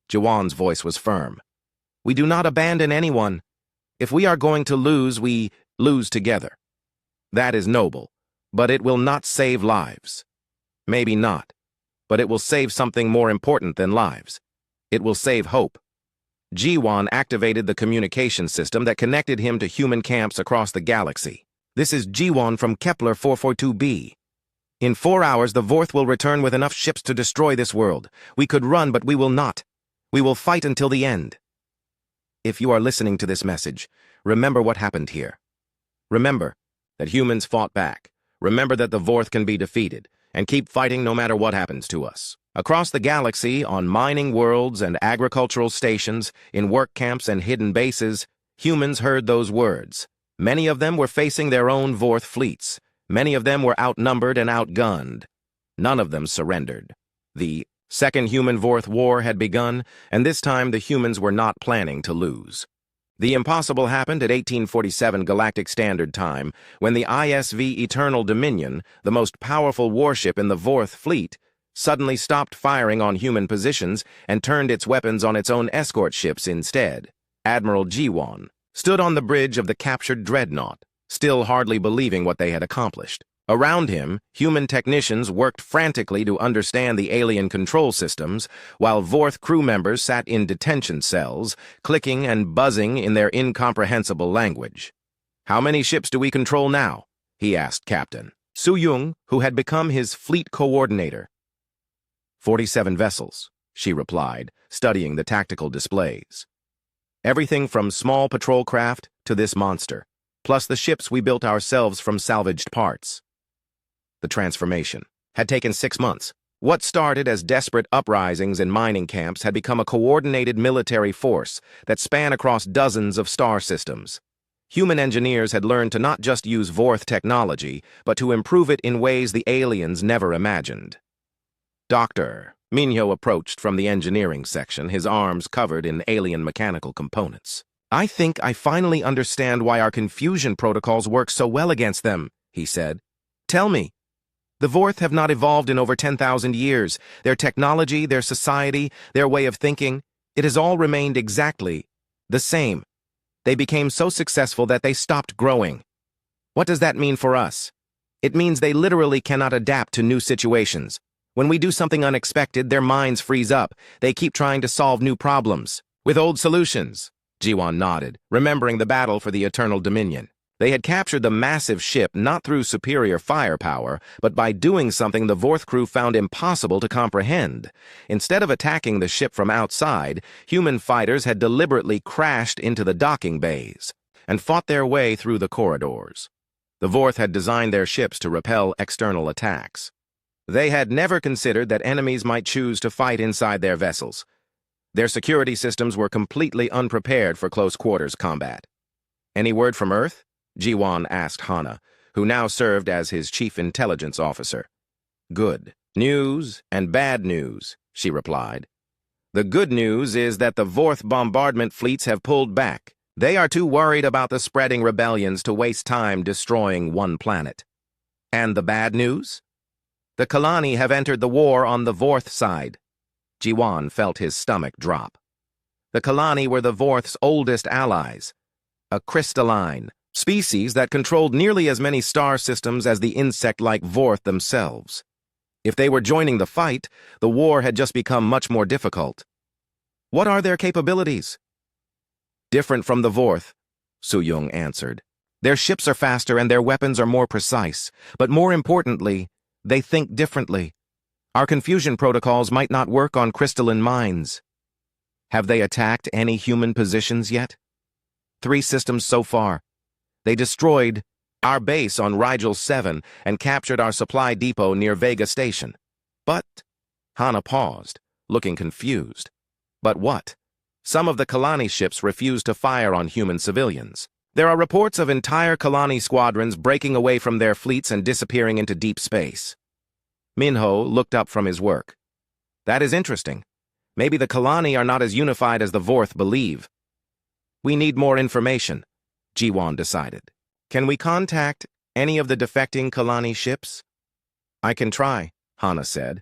Ji-won's voice was firm. "We do not abandon anyone. If we are going to lose, we lose together. That is noble, but it will not save lives. Maybe not, but it will save something more important than lives. It will save hope." Ji-won activated the communication system that connected him to human camps across the galaxy. "This is Ji-won from Kepler 442b. In 4 hours, the Vorth will return with enough ships to destroy this world. We could run, but we will not. We will fight until the end." If you are listening to this message, remember what happened here. Remember that humans fought back. Remember that the Vorth can be defeated, and keep fighting no matter what happens to us. Across the galaxy, on mining worlds and agricultural stations, in work camps and hidden bases, humans heard those words. Many of them were facing their own Vorth fleets. Many of them were outnumbered and outgunned. None of them surrendered. The Second Human-Vorth War had begun, and this time the humans were not planning to lose. The impossible happened at 1847 Galactic Standard Time, when the ISV Eternal Dominion, the most powerful warship in the Vorth fleet, suddenly stopped firing on human positions and turned its weapons on its own escort ships instead. Admiral Ji-won stood on the bridge of the captured dreadnought, still hardly believing what they had accomplished. Around him, human technicians worked frantically to understand the alien control systems, while Vorth crew members sat in detention cells, clicking and buzzing in their incomprehensible language. "How many ships do we control now?" he asked Captain Su-Yung, who had become his fleet coordinator. 47 vessels, she replied, studying the tactical displays. "Everything from small patrol craft to this monster, plus the ships we built ourselves from salvaged parts." The transformation had taken 6 months. What started as desperate uprisings in mining camps had become a coordinated military force that span across dozens of star systems. Human engineers had learned to not just use Vorth technology, but to improve it in ways the aliens never imagined. "Doctor," Minho approached from the engineering section, his arms covered in alien mechanical components. "I think I finally understand why our confusion protocols work so well against them," he said. "Tell me. The Vorth have not evolved in over 10,000 years. Their technology, their society, their way of thinking, it has all remained exactly the same. They became so successful that they stopped growing. What does that mean for us? It means they literally cannot adapt to new situations. When we do something unexpected, their minds freeze up. They keep trying to solve new problems with old solutions." Ji-won nodded, remembering the battle for the Eternal Dominion. They had captured the massive ship not through superior firepower, but by doing something the Vorth crew found impossible to comprehend. Instead of attacking the ship from outside, human fighters had deliberately crashed into the docking bays and fought their way through the corridors. The Vorth had designed their ships to repel external attacks. They had never considered that enemies might choose to fight inside their vessels. Their security systems were completely unprepared for close-quarters combat. "Any word from Earth?" Ji-won asked Hana, who now served as his chief intelligence officer. "Good news and bad news," she replied. The good news is that the Vorth bombardment fleets have pulled back. They are too worried about the spreading rebellions to waste time destroying one planet. And the bad news? The Kalani have entered the war on the Vorth side. Jiwan felt his stomach drop. The Kalani were the Vorth's oldest allies, a crystalline species that controlled nearly as many star systems as the insect-like Vorth themselves. If they were joining the fight, the war had just become much more difficult. What are their capabilities? Different from the Vorth, Su-Yung answered. Their ships are faster and their weapons are more precise, but more importantly, they think differently. Our confusion protocols might not work on crystalline minds. Have they attacked any human positions yet? 3 systems so far. They destroyed our base on Rigel 7 and captured our supply depot near Vega Station. But, Hana paused, looking confused. But what? Some of the Kalani ships refused to fire on human civilians. There are reports of entire Kalani squadrons breaking away from their fleets and disappearing into deep space. Minho looked up from his work. That is interesting. Maybe the Kalani are not as unified as the Vorth believe. We need more information, Jiwan decided. Can we contact any of the defecting Kalani ships? I can try, Hana said,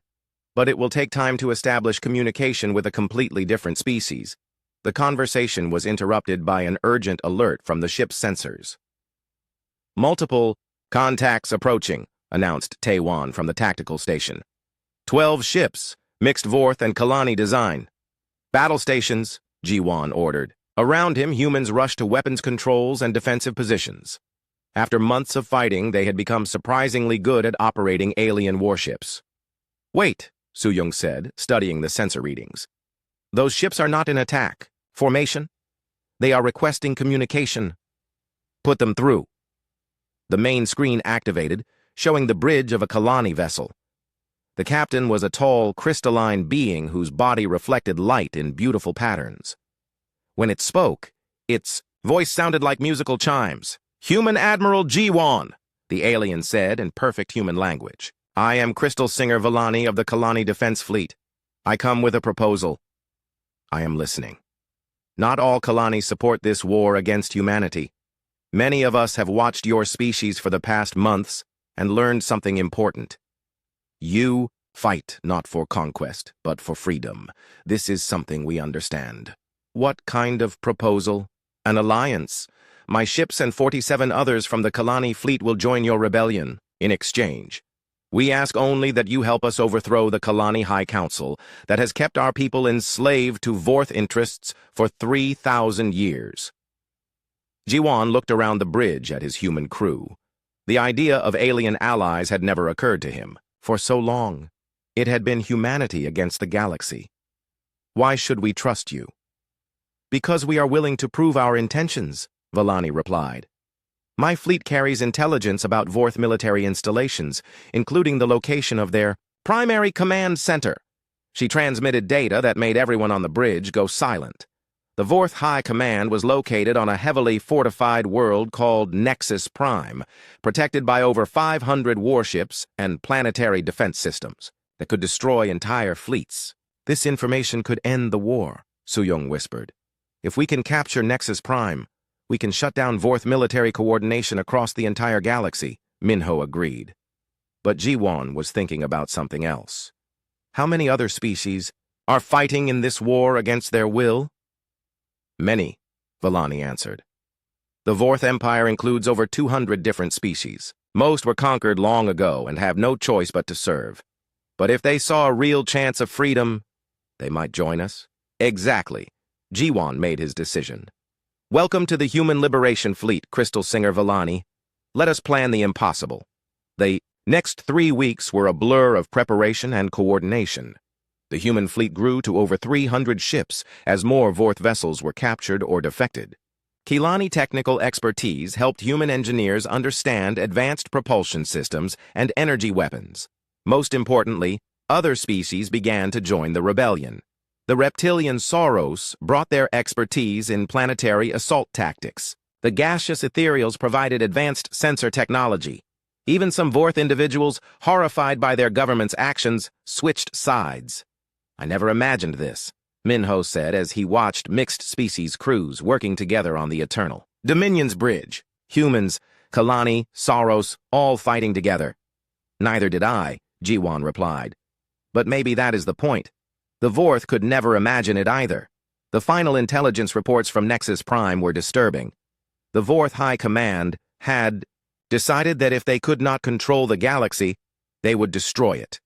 but it will take time to establish communication with a completely different species. The conversation was interrupted by an urgent alert from the ship's sensors. Multiple contacts approaching, announced Taewan from the tactical station. 12 ships, mixed Vorth and Kalani design. Battle stations, Jiwan ordered. Around him, humans rushed to weapons controls and defensive positions. After months of fighting, they had become surprisingly good at operating alien warships. Wait, Su-Yung said, studying the sensor readings. Those ships are not in attack. Formation? They are requesting communication. Put them through. The main screen activated, showing the bridge of a Kalani vessel. The captain was a tall, crystalline being whose body reflected light in beautiful patterns. When it spoke, its voice sounded like musical chimes. "Human Admiral Jiwan," the alien said in perfect human language. "I am Crystal Singer Villani of the Kalani Defense Fleet. I come with a proposal. I am listening. Not all Kalani support this war against humanity. Many of us have watched your species for the past months and learned something important. You fight not for conquest, but for freedom. This is something we understand." "What kind of proposal?" "An alliance. My ships and 47 others from the Kalani fleet will join your rebellion. In exchange, we ask only that you help us overthrow the Kalani High Council that has kept our people enslaved to Vorth interests for 3,000 years. Jiwan looked around the bridge at his human crew. The idea of alien allies had never occurred to him. For so long, it had been humanity against the galaxy. "Why should we trust you?" "Because we are willing to prove our intentions," Villani replied. "My fleet carries intelligence about Vorth military installations, including the location of their primary command center." She transmitted data that made everyone on the bridge go silent. The Vorth High Command was located on a heavily fortified world called Nexus Prime, protected by over 500 warships and planetary defense systems that could destroy entire fleets. "This information could end the war," Su-Yung whispered. "If we can capture Nexus Prime, we can shut down Vorth military coordination across the entire galaxy," Minho agreed. But Jiwan was thinking about something else. How many other species are fighting in this war against their will? "Many," Villani answered. "The Vorth Empire includes over 200 different species. Most were conquered long ago and have no choice but to serve. But if they saw a real chance of freedom, they might join us." "Exactly." Jiwan made his decision. "Welcome to the Human Liberation Fleet, Crystal Singer Villani. Let us plan the impossible." The next 3 weeks were a blur of preparation and coordination. The human fleet grew to over 300 ships as more Vorth vessels were captured or defected. Kalani technical expertise helped human engineers understand advanced propulsion systems and energy weapons. Most importantly, other species began to join the rebellion. The reptilian Sauros brought their expertise in planetary assault tactics. The gaseous ethereals provided advanced sensor technology. Even some Vorth individuals, horrified by their government's actions, switched sides. "I never imagined this," Minho said as he watched mixed-species crews working together on the Eternal Dominion's bridge. Humans, Kalani, Saros, all fighting together. Neither did I, Jiwan replied. But maybe that is the point. The Vorth could never imagine it either. The final intelligence reports from Nexus Prime were disturbing. The Vorth High Command had decided that if they could not control the galaxy, they would destroy it.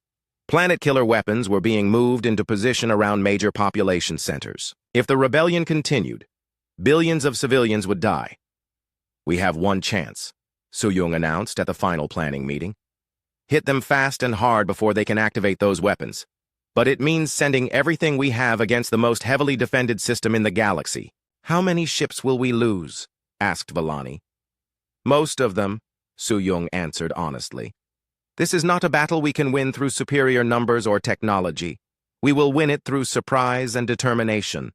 Planet-killer weapons were being moved into position around major population centers. If the rebellion continued, billions of civilians would die. We have one chance, Suyung announced at the final planning meeting. Hit them fast and hard before they can activate those weapons. But it means sending everything we have against the most heavily defended system in the galaxy. How many ships will we lose? Asked Vellani. Most of them, Suyung answered honestly. This is not a battle we can win through superior numbers or technology. We will win it through surprise and determination.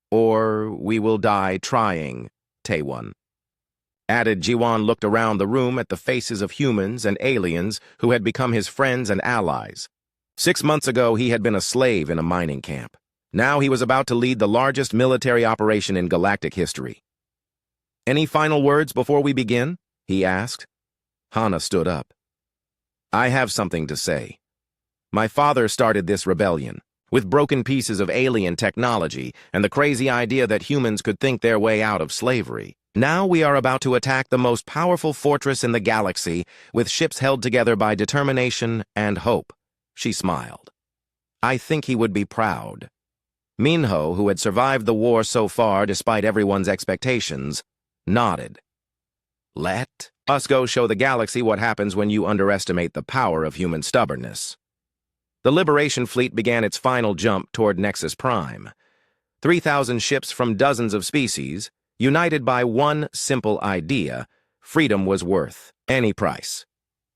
Or we will die trying, Taewon added. Jiwan looked around the room at the faces of humans and aliens who had become his friends and allies. 6 months ago, he had been a slave in a mining camp. Now he was about to lead the largest military operation in galactic history. Any final words before we begin? He asked. Hana stood up. I have something to say. My father started this rebellion, with broken pieces of alien technology and the crazy idea that humans could think their way out of slavery. Now we are about to attack the most powerful fortress in the galaxy, with ships held together by determination and hope. She smiled. I think he would be proud. Minho, who had survived the war so far despite everyone's expectations, nodded. Let us go show the galaxy what happens when you underestimate the power of human stubbornness. The Liberation Fleet began its final jump toward Nexus Prime. 3,000 ships from dozens of species, united by one simple idea: freedom was worth any price.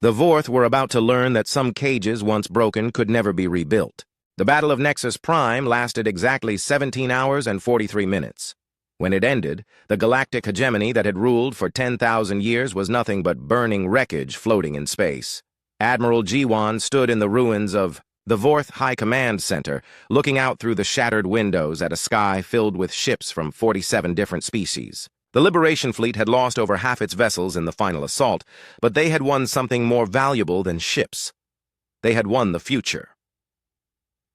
The Vorth were about to learn that some cages once broken could never be rebuilt. The Battle of Nexus Prime lasted exactly 17 hours and 43 minutes. When it ended, the Galactic Hegemony that had ruled for 10,000 years was nothing but burning wreckage floating in space. Admiral Jiwan stood in the ruins of the Vorth High Command Center, looking out through the shattered windows at a sky filled with ships from 47 different species. The Liberation Fleet had lost over half its vessels in the final assault, but they had won something more valuable than ships. They had won the future.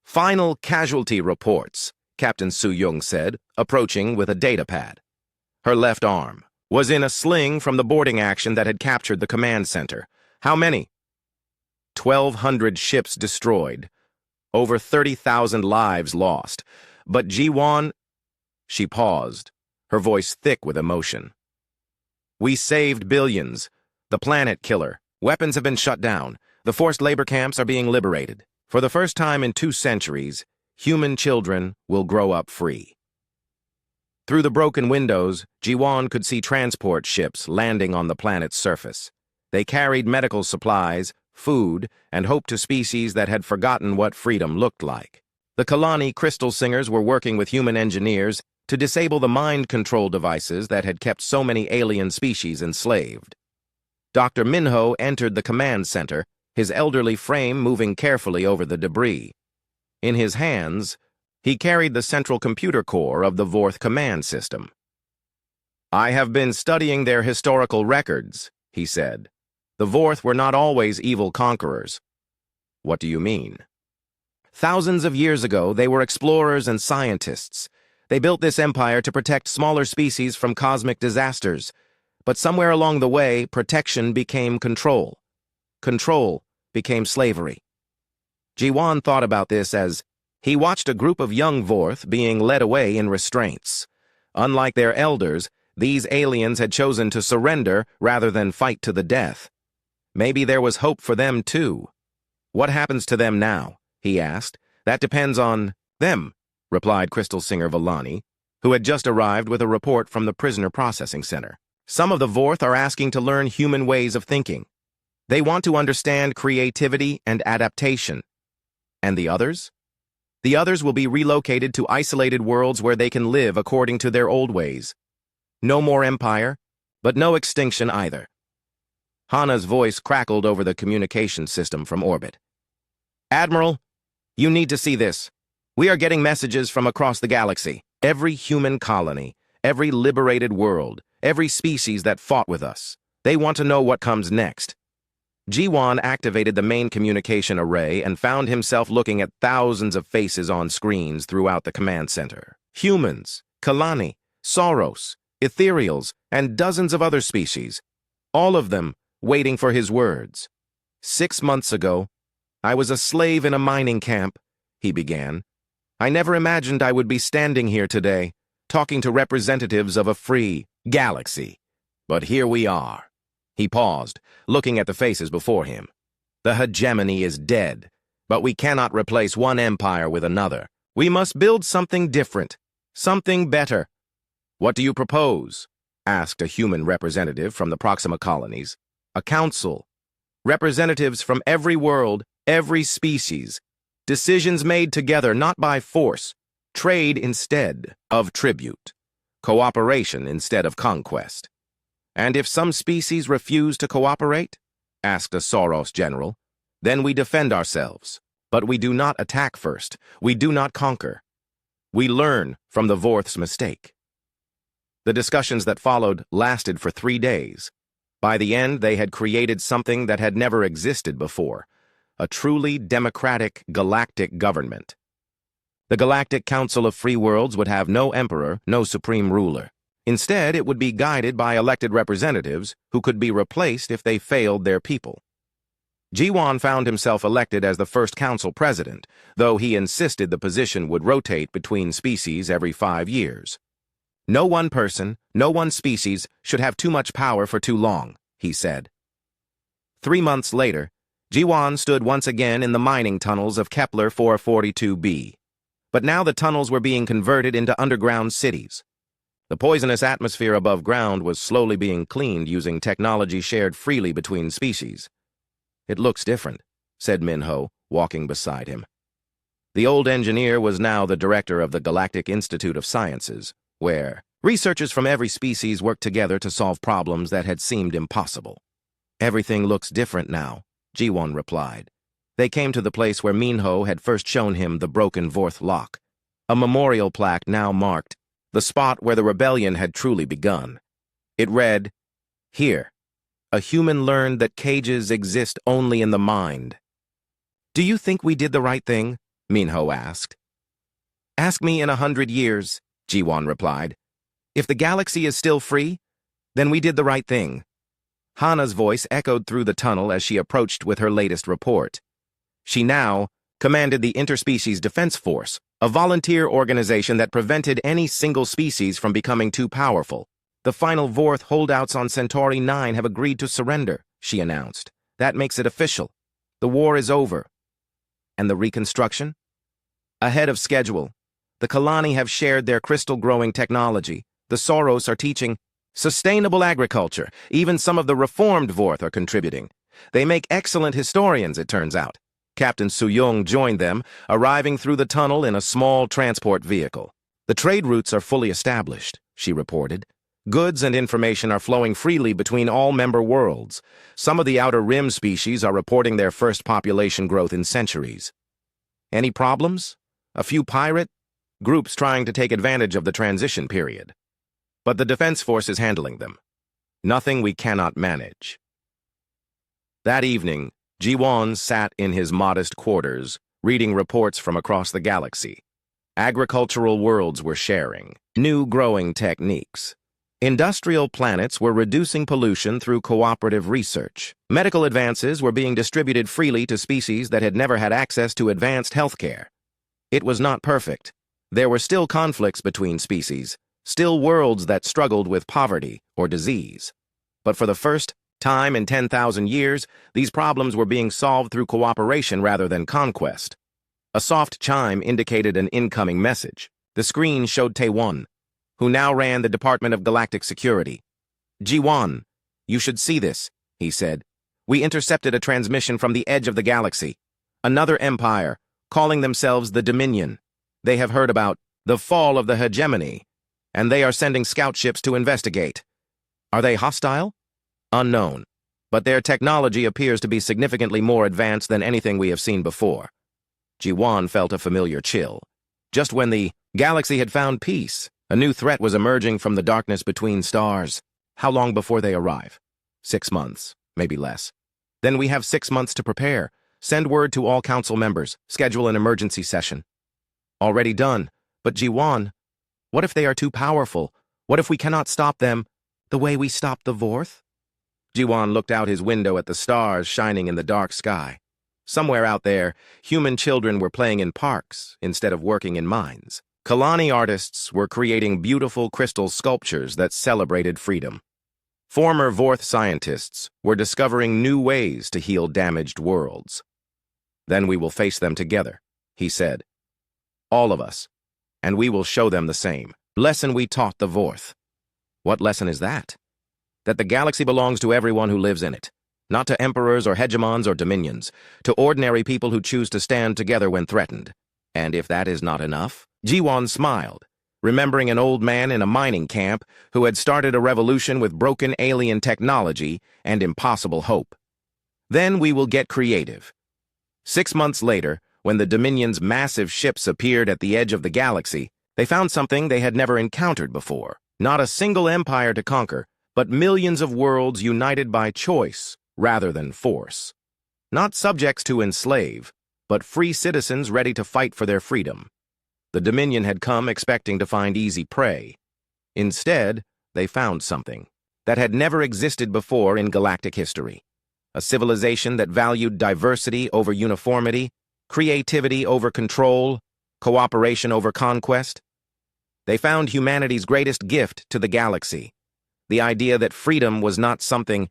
Final casualty reports, Captain Suyung said, approaching with a datapad. Her left arm was in a sling from the boarding action that had captured the command center. How many? 1,200 ships destroyed. Over 30,000 lives lost. But Jiwan... She paused, her voice thick with emotion. We saved billions. The planet killer. Weapons have been shut down. The forced labor camps are being liberated. For the first time in 2 centuries, human children will grow up free. Through the broken windows, Jiwan could see transport ships landing on the planet's surface. They carried medical supplies, food, and hope to species that had forgotten what freedom looked like. The Kalani crystal singers were working with human engineers to disable the mind control devices that had kept so many alien species enslaved. Dr. Minho entered the command center, his elderly frame moving carefully over the debris. In his hands, he carried the central computer core of the Vorth command system. I have been studying their historical records, he said. The Vorth were not always evil conquerors. What do you mean? Thousands of years ago, they were explorers and scientists. They built this empire to protect smaller species from cosmic disasters. But somewhere along the way, protection became control. Control became slavery. Jiwan thought about this as he watched a group of young Vorth being led away in restraints. Unlike their elders, these aliens had chosen to surrender rather than fight to the death. Maybe there was hope for them, too. What happens to them now? He asked. That depends on them, replied Crystal Singer Vellani, who had just arrived with a report from the prisoner processing center. Some of the Vorth are asking to learn human ways of thinking. They want to understand creativity and adaptation. And the others? The others will be relocated to isolated worlds where they can live according to their old ways. No more empire, but no extinction either. Hana's voice crackled over the communication system from orbit. Admiral, you need to see this. We are getting messages from across the galaxy. Every human colony, every liberated world, every species that fought with us. They want to know what comes next. G1 activated the main communication array and found himself looking at thousands of faces on screens throughout the command center. Humans, Kalani, Sauros, ethereals, and dozens of other species. All of them waiting for his words. 6 months ago, I was a slave in a mining camp, he began. I never imagined I would be standing here today, talking to representatives of a free galaxy. But here we are. He paused, looking at the faces before him. The hegemony is dead, but we cannot replace one empire with another. We must build something different, something better. What do you propose? Asked a human representative from the Proxima colonies. A council. Representatives from every world, every species. Decisions made together, not by force. Trade instead of tribute. Cooperation instead of conquest. And if some species refuse to cooperate, asked a Sauros general, then we defend ourselves. But we do not attack first. We do not conquer. We learn from the Vorth's mistake. The discussions that followed lasted for 3 days. By the end, they had created something that had never existed before, a truly democratic galactic government. The Galactic Council of Free Worlds would have no emperor, no supreme ruler. Instead, it would be guided by elected representatives who could be replaced if they failed their people. G1 found himself elected as the first council president, though he insisted the position would rotate between species every 5 years. No one person, no one species should have too much power for too long, he said. 3 months later, G1 stood once again in the mining tunnels of Kepler 442b. But now the tunnels were being converted into underground cities. The poisonous atmosphere above ground was slowly being cleaned using technology shared freely between species. It looks different, said Minho, walking beside him. The old engineer was now the director of the Galactic Institute of Sciences, where researchers from every species worked together to solve problems that had seemed impossible. Everything looks different now, G1 replied. They came to the place where Minho had first shown him the broken Vorth lock. A memorial plaque now marked the spot where the rebellion had truly begun. It read, "Here, a human learned that cages exist only in the mind." "Do you think we did the right thing?" Minho asked. "Ask me in 100 years," G1 replied. "If the galaxy is still free, then we did the right thing." Hana's voice echoed through the tunnel as she approached with her latest report. She now commanded the Interspecies Defense Force, a volunteer organization that prevented any single species from becoming too powerful. "The final Vorth holdouts on Centauri 9 have agreed to surrender," she announced. "That makes it official. The war is over." "And the reconstruction?" "Ahead of schedule. The Kalani have shared their crystal-growing technology. The Sauros are teaching sustainable agriculture. Even some of the reformed Vorth are contributing. They make excellent historians, it turns out." Captain Suyong joined them, arriving through the tunnel in a small transport vehicle. "The trade routes are fully established," she reported. "Goods and information are flowing freely between all member worlds. Some of the Outer Rim species are reporting their first population growth in centuries." "Any problems? A few pirate groups trying to take advantage of the transition period. But the Defense Force is handling them. Nothing we cannot manage." That evening, G1 sat in his modest quarters, reading reports from across the galaxy. Agricultural worlds were sharing new growing techniques. Industrial planets were reducing pollution through cooperative research. Medical advances were being distributed freely to species that had never had access to advanced healthcare. It was not perfect. There were still conflicts between species, still worlds that struggled with poverty or disease. But for the first time in 10,000 years, these problems were being solved through cooperation rather than conquest. A soft chime indicated an incoming message. The screen showed Taewon, who now ran the Department of Galactic Security. "G1, you should see this," he said. "We intercepted a transmission from the edge of the galaxy. Another empire, calling themselves the Dominion. They have heard about the fall of the hegemony, and they are sending scout ships to investigate. Are they hostile? Unknown. But their technology appears to be significantly more advanced than anything we have seen before." Ji-Wan felt a familiar chill. Just when the galaxy had found peace, a new threat was emerging from the darkness between stars. How long before they arrive? 6 months, maybe less. Then we have 6 months to prepare. Send word to all council members. Schedule an emergency session. Already done. But Ji-Wan, what if they are too powerful? What if we cannot stop them the way we stopped the Vorth? Ji-Wan looked out his window at the stars shining in the dark sky. Somewhere out there, human children were playing in parks instead of working in mines. Kalani artists were creating beautiful crystal sculptures that celebrated freedom. Former Vorth scientists were discovering new ways to heal damaged worlds. Then we will face them together, he said. All of us. And we will show them the same lesson we taught the Vorth. What lesson is that? That the galaxy belongs to everyone who lives in it. Not to emperors or hegemons or dominions, to ordinary people who choose to stand together when threatened. And if that is not enough, Ji-Wan smiled, remembering an old man in a mining camp who had started a revolution with broken alien technology and impossible hope. Then we will get creative. 6 months later, when the Dominion's massive ships appeared at the edge of the galaxy, they found something they had never encountered before. Not a single empire to conquer, but millions of worlds united by choice rather than force. Not subjects to enslave, but free citizens ready to fight for their freedom. The Dominion had come expecting to find easy prey. Instead, they found something that had never existed before in galactic history. A civilization that valued diversity over uniformity, creativity over control, cooperation over conquest. They found humanity's greatest gift to the galaxy, the idea that freedom was not something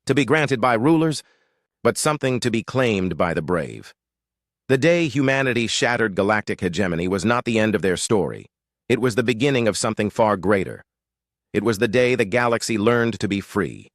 to be granted by rulers, but something to be claimed by the brave. The day humanity shattered galactic hegemony was not the end of their story. It was the beginning of something far greater. It was the day the galaxy learned to be free.